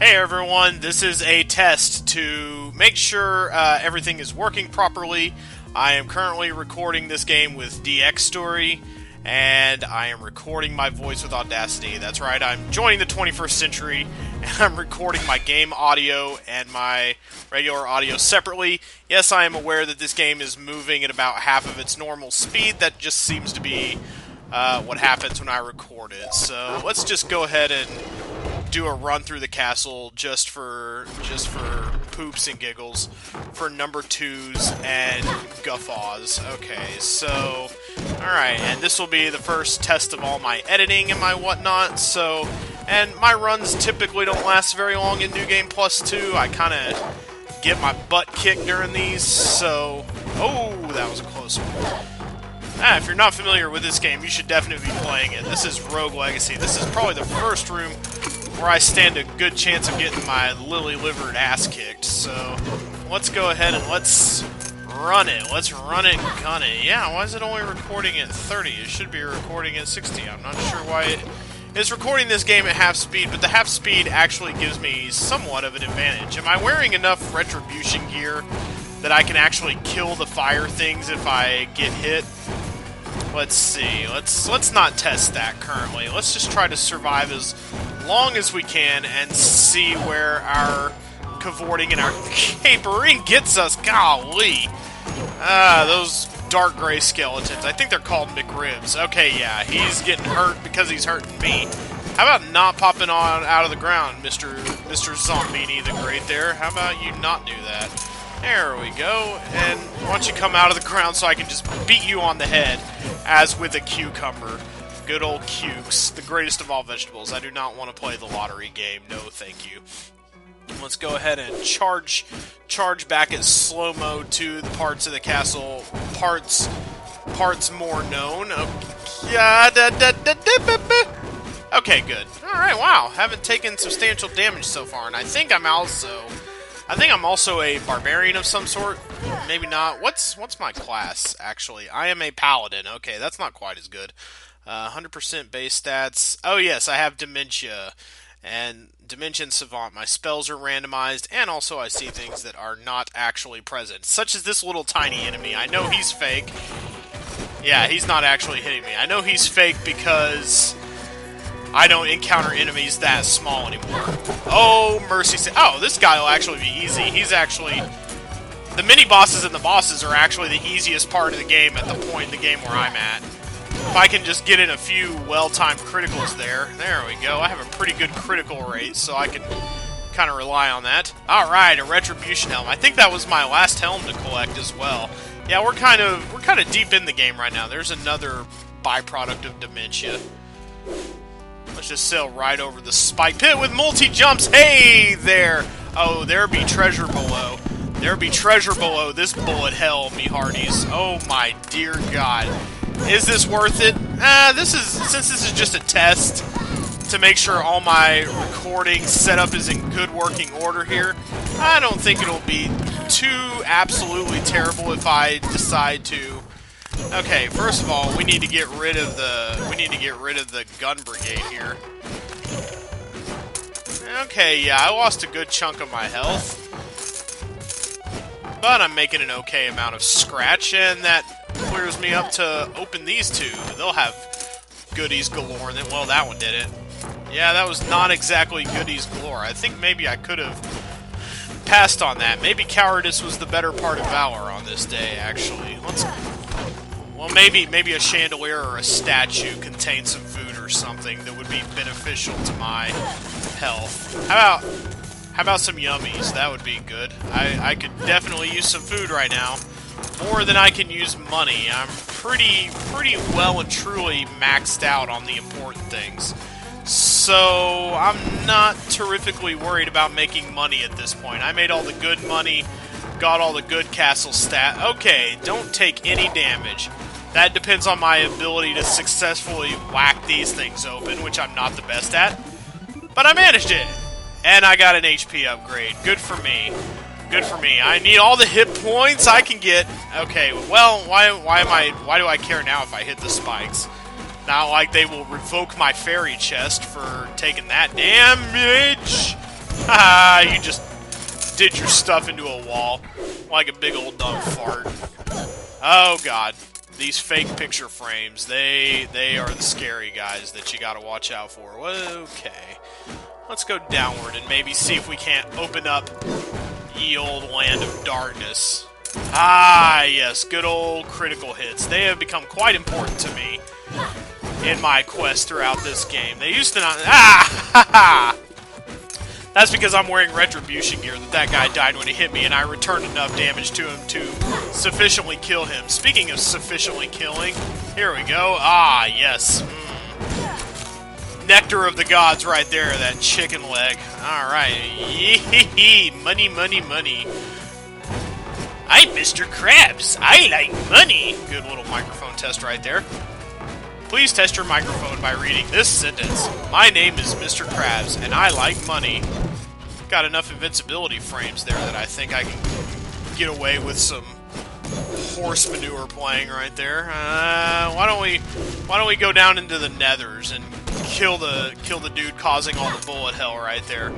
Hey everyone, this is a test to make sure everything is working properly. I am currently recording this game with DX Story, and I am recording my voice with Audacity. That's right, I'm joining the 21st century, and I'm recording my game audio and my regular audio separately. Yes, I am aware that this game is moving at about half of its normal speed. That just seems to be what happens when I record it. So let's just go ahead and do a run through the castle just for poops and giggles, for number twos and guffaws. Okay, so alright, and this will be the first test of all my editing and my whatnot. So, and my runs typically don't last very long in New Game Plus 2. I kind of get my butt kicked during these, so oh, that was a close one. If you're not familiar with this game, you should definitely be playing it. This is Rogue Legacy. This is probably the first room where I stand a good chance of getting my lily-livered ass kicked. So, let's go ahead and let's run it. Let's run it and gun it. Yeah, why is it only recording at 30? It should be recording at 60. I'm not sure why it is recording this game at half speed, but the half speed actually gives me somewhat of an advantage. Am I wearing enough retribution gear that I can actually kill the fire things if I get hit? Let's see. Let's not test that currently. Let's just try to survive as long as we can and see where our cavorting and our capering gets us. Golly. Those dark gray skeletons. I think they're called McRibs. Okay, yeah, he's getting hurt because he's hurting me. How about not popping on out of the ground, Mr. Zombini the Great there? How about you not do that? There we go. And why don't you come out of the ground so I can just beat you on the head, as with a cucumber. Good old cukes, the greatest of all vegetables. I do not want to play the lottery game. No, thank you. Let's go ahead and charge back at slow-mo to the parts of the castle, parts more known. Okay, good. Alright, wow. Haven't taken substantial damage so far, and I think I'm also a barbarian of some sort. Maybe not. What's my class, actually? I am a paladin. Okay, that's not quite as good. 100% base stats. Oh yes, I have dementia and dimension savant. My spells are randomized, and also I see things that are not actually present, such as this little tiny enemy. I know he's fake. Yeah, he's not actually hitting me. I know he's fake because I don't encounter enemies that small anymore. Oh, mercy. Oh, this guy will actually be easy. He's actually... The mini-bosses and the bosses are actually the easiest part of the game at the point in the game where I'm at. If I can just get in a few well-timed criticals there. There we go. I have a pretty good critical rate, so I can kind of rely on that. Alright, a retribution helm. I think that was my last helm to collect as well. Yeah, we're kind of deep in the game right now. There's another byproduct of dementia. Let's just sail right over the spike pit with multi-jumps. Hey there! Oh, there be treasure below. There be treasure below this bullet hell, me hearties. Oh my dear God. Is this worth it? Since this is just a test to make sure all my recording setup is in good working order here, I don't think it'll be too absolutely terrible if I decide to. Okay, first of all, we need to get rid of the gun brigade here. Okay, yeah, I lost a good chunk of my health, but I'm making an okay amount of scratch, and that clears me up to open these two. They'll have goodies galore. Well, that one did it. Yeah, that was not exactly goodies galore. I think maybe I could have passed on that. Maybe cowardice was the better part of valor on this day, actually. Well, maybe a chandelier or a statue contains some food or something that would be beneficial to my health. How about some yummies? That would be good. I could definitely use some food right now. More than I can use money. I'm pretty well and truly maxed out on the important things. So, I'm not terrifically worried about making money at this point. I made all the good money, got all the good castle stat. Okay, don't take any damage. That depends on my ability to successfully whack these things open, which I'm not the best at. But I managed it! And I got an HP upgrade. Good for me. Good for me. I need all the hit points I can get. Okay, well, why do I care now if I hit the spikes? Not like they will revoke my fairy chest for taking that damage. Ah, you just did your stuff into a wall like a big old dumb fart. Oh god, these fake picture frames, they are the scary guys that you gotta watch out for. Okay, let's go downward and maybe see if we can't open up ye old land of darkness. Ah, yes, good old critical hits. They have become quite important to me in my quest throughout this game. They used to not... Ah! Ha ha! That's because I'm wearing retribution gear that guy died when he hit me, and I returned enough damage to him to sufficiently kill him. Speaking of sufficiently killing, here we go. Ah, yes. Nectar of the gods right there, that chicken leg. Alright. Yee-hee-hee. Money, money, money. I'm Mr. Krabs. I like money. Good little microphone test right there. Please test your microphone by reading this sentence. My name is Mr. Krabs, and I like money. Got enough invincibility frames there that I think I can get away with some horse manure playing right there. Why don't we go down into the nethers and kill the dude causing all the bullet hell right there.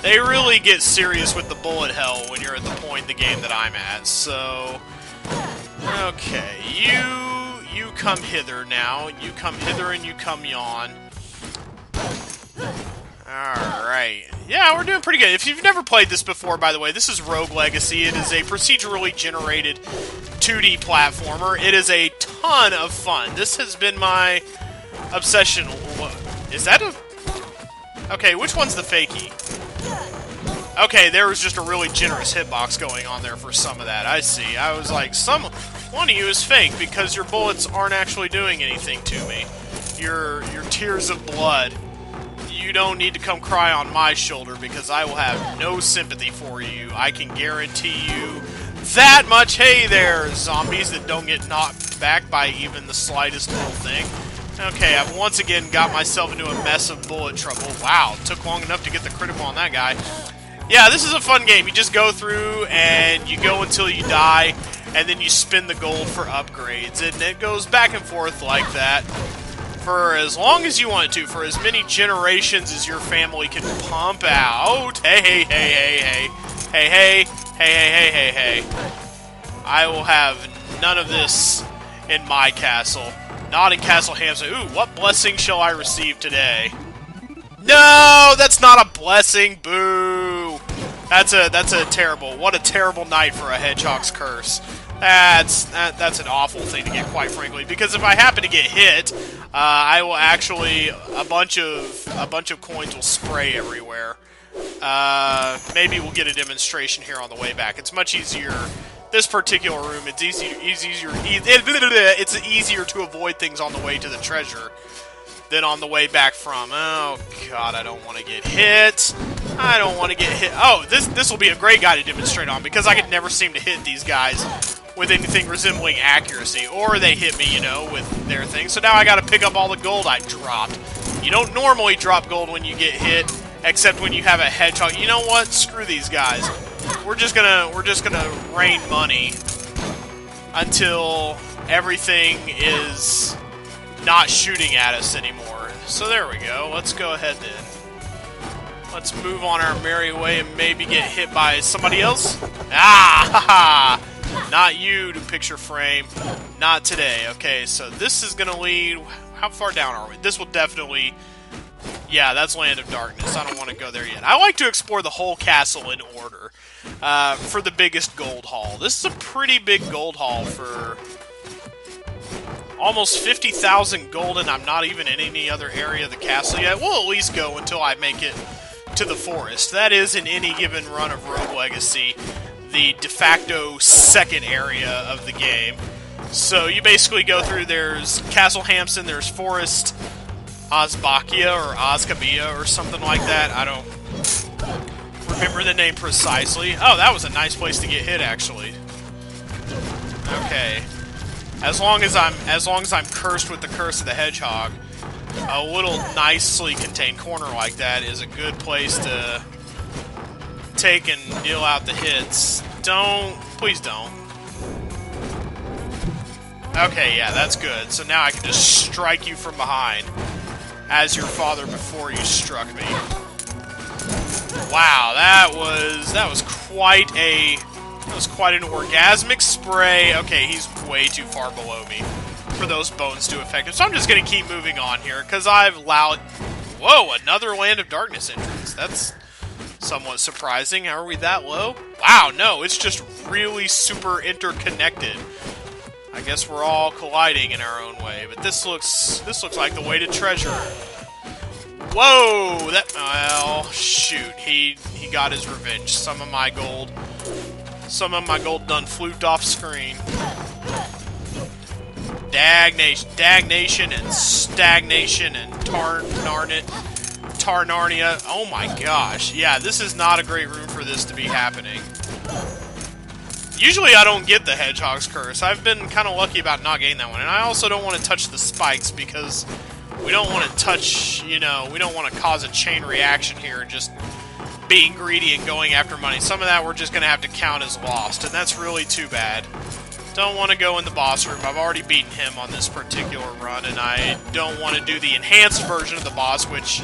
They really get serious with the bullet hell when you're at the point in the game that I'm at. So, okay, you come hither now. You come hither and you come yon. Alright. Yeah, we're doing pretty good. If you've never played this before, by the way, this is Rogue Legacy. It is a procedurally generated 2D platformer. It is a ton of fun. This has been my obsession. Is that a... Okay, which one's the fakie? Okay, there was just a really generous hitbox going on there for some of that. I see. I was like, one of you is fake because your bullets aren't actually doing anything to me. Your tears of blood. You don't need to come cry on my shoulder because I will have no sympathy for you. I can guarantee you that much. Hey there, zombies that don't get knocked back by even the slightest little thing. Okay, I've once again got myself into a mess of bullet trouble. Wow, took long enough to get the critical on that guy. Yeah, this is a fun game. You just go through and you go until you die, and then you spin the gold for upgrades. And it goes back and forth like that for as long as you want it to, for as many generations as your family can pump out. Hey, hey, hey, hey, hey. Hey, hey, hey, hey, hey, hey, hey. I will have none of this in my castle. Not in Castle Hamster. Ooh, what blessing shall I receive today? No, that's not a blessing. Boo. That's a terrible. What a terrible night for a Hedgehog's curse. That's an awful thing to get, quite frankly. Because if I happen to get hit, I will actually a bunch of coins will spray everywhere. Maybe we'll get a demonstration here on the way back. It's much easier. This particular room, it's easier to avoid things on the way to the treasure than on the way back from. Oh god, I don't want to get hit. I don't want to get hit. Oh, this will be a great guy to demonstrate on because I could never seem to hit these guys with anything resembling accuracy, or they hit me, you know, with their thing. So now I got to pick up all the gold I dropped. You don't normally drop gold when you get hit, except when you have a hedgehog. You know what? Screw these guys. We're just gonna rain money until everything is not shooting at us anymore. So there we go. Let's go ahead then. Let's move on our merry way and maybe get hit by somebody else. Ah, haha! Not you, to picture frame. Not today. Okay, so this is gonna lead. How far down are we? This will definitely. Yeah, that's Land of Darkness. I don't want to go there yet. I like to explore the whole castle in order for the biggest gold haul. This is a pretty big gold haul for almost 50,000 gold, and I'm not even in any other area of the castle yet. We'll at least go until I make it to the forest. That is, in any given run of Rogue Legacy, the de facto second area of the game. So you basically go through, there's Castle Hamson, there's Forest Osbakia or Oskabia or something like that. I don't remember the name precisely. Oh, that was a nice place to get hit, actually. Okay. As long as I'm cursed with the curse of the hedgehog, a little nicely contained corner like that is a good place to take and deal out the hits. Please don't. Okay, yeah, that's good. So now I can just strike you from behind, as your father before you struck me. Wow, that was quite an orgasmic spray. Okay, he's way too far below me for those bones to affect him. So I'm just gonna keep moving on here because I've allowed. Whoa, another Land of Darkness entrance. That's somewhat surprising. Are we that low? Wow, no, it's just really super interconnected. I guess we're all colliding in our own way, but this looks like the way to treasure. Whoa! Well, shoot. He got his revenge. Some of my gold done fluked off screen. Dagnation and stagnation and Tarnarnia. Oh my gosh. Yeah, this is not a great room for this to be happening. Usually I don't get the Hedgehog's Curse. I've been kind of lucky about not getting that one. And I also don't want to touch the spikes because we don't want to touch, we don't want to cause a chain reaction here and just being greedy and going after money. Some of that we're just going to have to count as lost, and that's really too bad. Don't want to go in the boss room. I've already beaten him on this particular run, and I don't want to do the enhanced version of the boss, which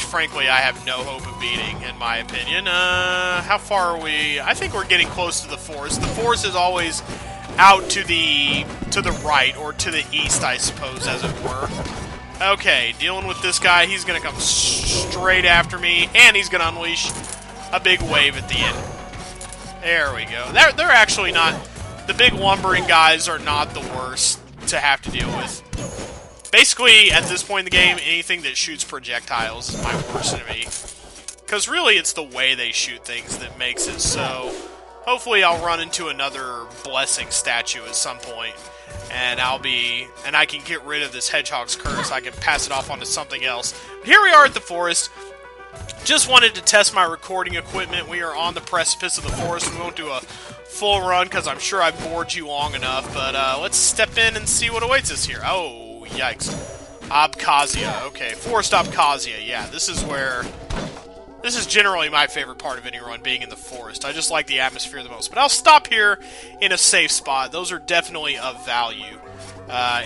frankly I have no hope of beating, in my opinion. How far are we? I think we're getting close to the forest. The forest is always out to the right, or to the east, I suppose, as it were. Okay, dealing with this guy. He's going to come straight after me, and he's going to unleash a big wave at the end. There we go. They're actually not... The big lumbering guys are not the worst to have to deal with. Basically, at this point in the game, anything that shoots projectiles is my worst enemy. Because really, it's the way they shoot things that makes it so... Hopefully, I'll run into another blessing statue at some point, and I can get rid of this Hedgehog's Curse. I can pass it off onto something else. But here we are at the forest. Just wanted to test my recording equipment. We are on the precipice of the forest. We won't do a full run because I'm sure I've bored you long enough. But let's step in and see what awaits us here. Oh, yikes. Abkhazia. Okay, Forest Abkhazia. Yeah, this is generally my favorite part of any run, being in the forest. I just like the atmosphere the most. But I'll stop here in a safe spot. Those are definitely of value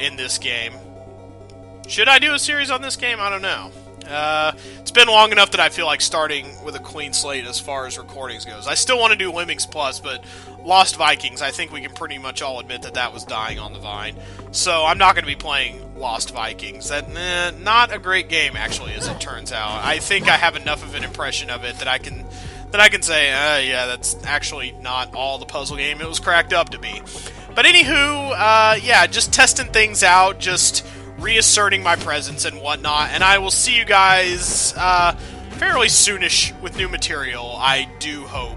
in this game. Should I do a series on this game? I don't know. It's been long enough that I feel like starting with a clean slate as far as recordings goes. I still want to do Lemmings Plus, but Lost Vikings, I think we can pretty much all admit that was dying on the vine. So I'm not going to be playing Lost Vikings. Not a great game, actually, as it turns out. I think I have enough of an impression of it that I can say, yeah, that's actually not all the puzzle game it was cracked up to be. But anywho, yeah, just testing things out, just reasserting my presence and whatnot, and I will see you guys fairly soonish with new material, I do hope.